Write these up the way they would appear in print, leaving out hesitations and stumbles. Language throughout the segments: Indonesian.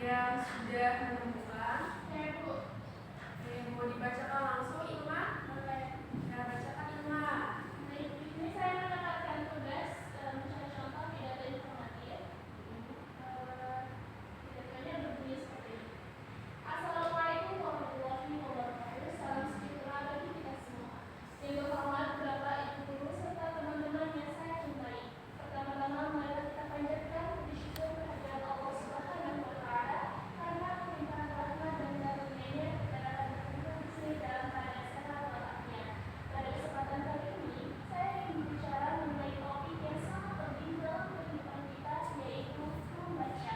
yang sudah menemukan? Saya Bu. Oke, mau dibacakan langsung Ilma? Boleh. Ya, bacakan Ilma. Baik, di sini saya mendapatkan tugas mencari contoh pidato informatif. Pidatonya berbunyi seperti ini. Assalamualaikum warahmatullahi wabarakatuh. Salam sejahtera bagi kita semua. Yang terhormat Bapak Ibu Guru serta teman-teman yang saya cintai. Pertama-tama marilah kita panjatkan puji syukur kehadirat Allah Subhanahu wa taala karena pelimpahan rahmat dan karunia-Nya kita dapat berkumpul di sini dalam keadaan sehat walafiat. Pada kesempatan kali ini, saya ingin berbicara mengenai topik yang sangat penting dalam kehidupan kita, yaitu membaca.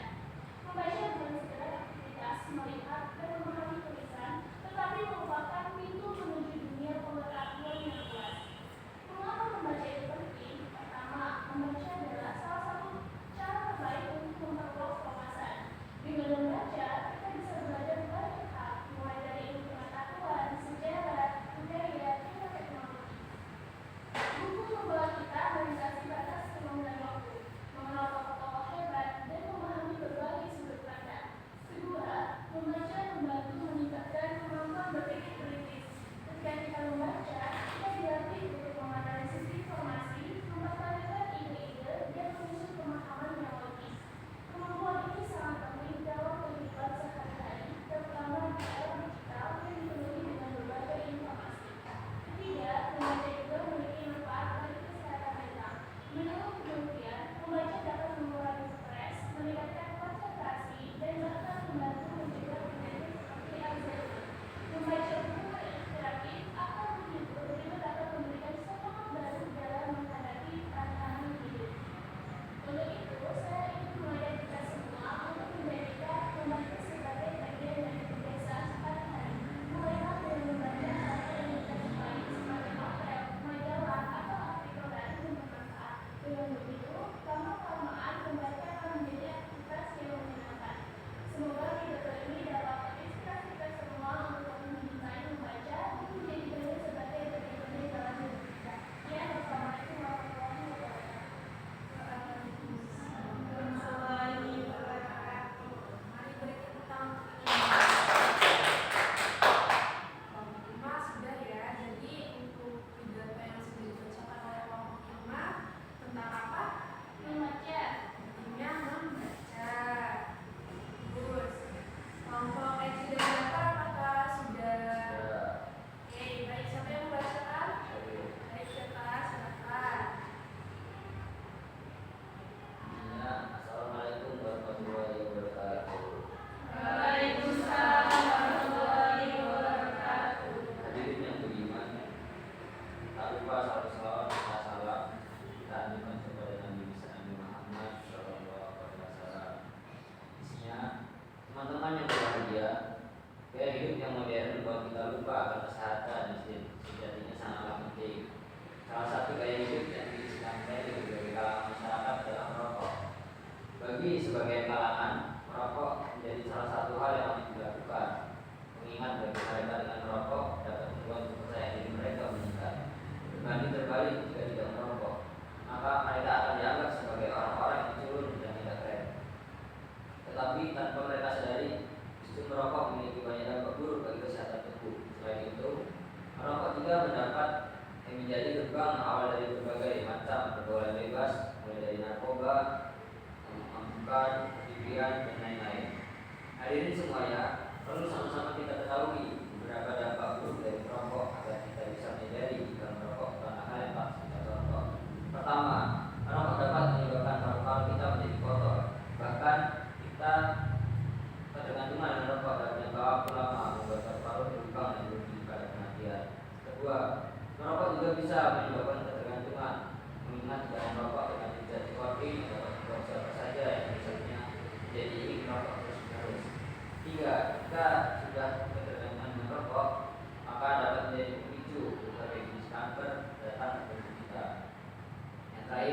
Membaca bukan sekedar aktivitas melihat dan memahami tulisan, tetapi merupakan pintu menuju dunia pengetahuan yang luas. Mengapa membaca itu penting? Pertama, membaca adalah salah satu cara terbaik untuk memperluas wawasan. Dengan membaca, kita bisa belajar banyak hal, mulai dari ilmu pengetahuan, sejarah, budaya, hingga teknologi. Buku membawa kita melintasi batas ruang dan waktu, mengenal tokoh-tokoh hebat, dan memahami berbagai sudut pandang. Kedua, membaca membantu meningkatkan kemampuan berpikir kritis. Ketika kita membaca, kita dilatih untuk menganalisis informasi, mempertanyakan ide-ide, dan menyusun pemahaman yang logis. Kemampuan ini sangat penting dalam kehidupan sehari-hari, terutama di era digital yang dipenuhi dengan berbagai informasi. Ketiga, membaca juga memiliki manfaat bagi kesehatan mental. Menurut penelitian, membaca dapat mengurangi stres, meningkatkan konsentrasi, dan bahkan membantu mencegah penyakit seperti Alzheimer. Membaca buku inspiratif atau menghibur juga dapat memberikan semangat baru dalam menghadapi tantangan hidup. Untuk itu, saya ingin mengajak kita semua untuk menjadikan membaca sebagai bagian dari kebiasaan sehari-hari. Mulailah dengan membaca hal-hal yang kita sukai seperti novel, majalah, atau artikel daring yang bermanfaat. Dengan begitu, lama-kelamaan membaca akan menjadi aktivitas yang menyenangkan. Semoga pidato ini dapat menginspirasi kita semua untuk mencintai membaca dan menjadikannya sebagai bagian dalam hidup kita. Ya, wassalamualaikum warahmatullahi wabarakatuh. Warahmatullahi wabarakatuh. Mari beri tepuk tangan untuk Ilma sudah ya. Jadi untuk pidato yang sudah dibacakan oleh kelompok Ilma tentang apa? Membaca. Pentingnya membaca. Terus kelompok Eci dan Jaka apakah sudah? Oke, baik, siapa yang membacakan? Baik, Jaka, silakan. Assalamualaikum warahmatullahi wabarakatuh. Waalaikumsalam warahmatullahi wabarakatuh. Hadirin yang beriman, tak lupa salam kita anjurkan kepada Nabi Nabi Muhammad Shallallahu Alaihi Wasallam. Isinya, teman-teman yang berbahagia, gaya hidup yang modern membuat kita lupa akan kesehatan yang sejatinya sangatlah penting. Salah satu gaya hidup yang diislamkan di berbagai kalangan masyarakat adalah merokok. Bagi sebagian kalangan, merokok menjadi salah satu hal yang wajib dilakukan. Mengingat bagi mereka dengan merokok dapat membuat kepercayaan diri mereka meningkat. Berbanding terbalik jika tidak merokok, maka mereka akan dianggap sebagai orang-orang yang culun dan tidak keren. Tetapi tanpa mereka sadari, justru merokok memiliki banyak dampak buruk bagi kesehatan tubuh. Selain itu, merokok juga menjadi gerbang awal dari berbagai macam pergaulan bebas, mulai dari narkoba, mabuk-mabukan, perjudian, dan lain-lain. Hadirin semuanya, perlu sama-sama kita ketahui beberapa dampak buruk dari merokok agar kita bisa menyadari jika merokok bukanlah hal yang patut kita contoh. Pertama, merokok dapat menyebabkan paru-paru kita menjadi kotor. Bahkan kita ketergantungan dengan rokok dapat jangka waktu lama membuat paru-paru berlubang dan berujung pada kematian. Kedua, merokok juga bisa menyebabkan ketergantungan. Mengingat dalam merokok dengan zat nikotin dapat membuat siapa saja yang misalnya jadi ingin merokok terus-menerus. Tiga, jika sudah ketergantungan dengan rokok, maka dapat menjadi pemicu berbagai jenis kanker datang ke tubuh kita. Yang terakhir,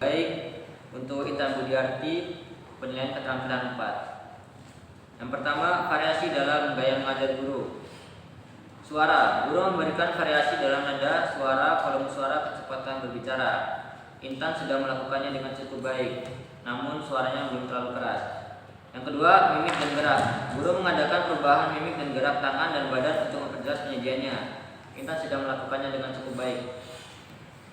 Baik, untuk Intan Budiarti, penilaian keterampilan 4. Yang pertama, variasi dalam gaya mengajar guru. Suara, guru memberikan variasi dalam nada, suara, volume suara, kecepatan berbicara. Intan sudah melakukannya dengan cukup baik, namun suaranya belum terlalu keras. Yang kedua, mimik dan gerak. Guru mengadakan perubahan mimik dan gerak tangan dan badan untuk memperjelas penyajiannya. Intan sudah melakukannya dengan cukup baik.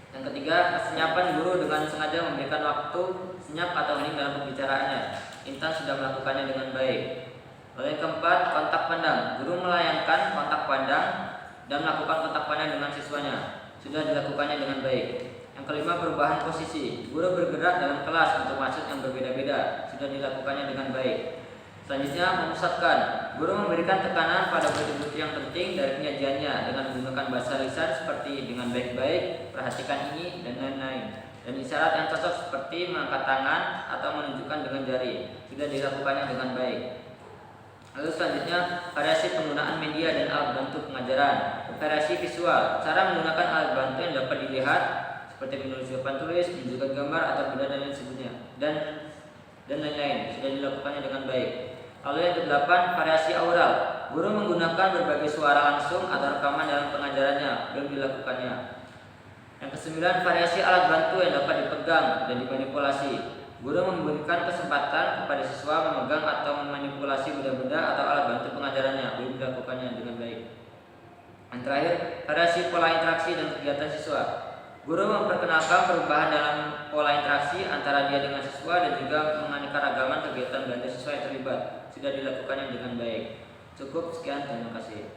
Yang ketiga, kesenyapan guru dengan sengaja memberikan waktu senyap atau hening dalam pembicaraannya. Intan sudah melakukannya dengan baik. Lalu yang keempat, kontak pandang. Guru melayangkan kontak pandang dan melakukan kontak pandang dengan siswanya. Sudah dilakukannya dengan baik. Yang kelima, perubahan posisi. Guru bergerak dalam kelas untuk maksud yang berbeda-beda. Sudah dilakukannya dengan baik. Selanjutnya, memusatkan. Guru memberikan tekanan pada bukti-bukti yang penting dari penyajiannya dengan menggunakan bahasa lisan seperti dengan baik-baik, perhatikan ini, dan lain-lain. Dan isyarat yang cocok seperti mengangkat tangan atau menunjukkan dengan jari. Sudah dilakukannya dengan baik. Lalu selanjutnya, variasi penggunaan media dan alat bantu pengajaran. Variasi visual. Cara menggunakan alat bantu yang dapat dilihat seperti menulis papan tulis, menunjukkan gambar atau benda dan lain sebagainya. Dan lain-lain. Sudah dilakukannya dengan baik. Lalu yang kedelapan, variasi aural. Guru menggunakan berbagai suara langsung atau rekaman dalam pengajarannya, belum dilakukannya. Yang kesembilan, variasi alat bantu yang dapat dipegang dan dimanipulasi. Guru memberikan kesempatan kepada siswa memegang atau memanipulasi benda-benda atau alat bantu pengajarannya, belum dilakukannya dengan baik. Yang terakhir, variasi pola interaksi dan kegiatan siswa. Guru memperkenalkan perubahan dalam pola interaksi antara dia dengan siswa dan juga menganeka-ragaman kegiatan belanja siswa yang terlibat. Sudah dilakukannya dengan baik. Cukup, sekian, terima kasih.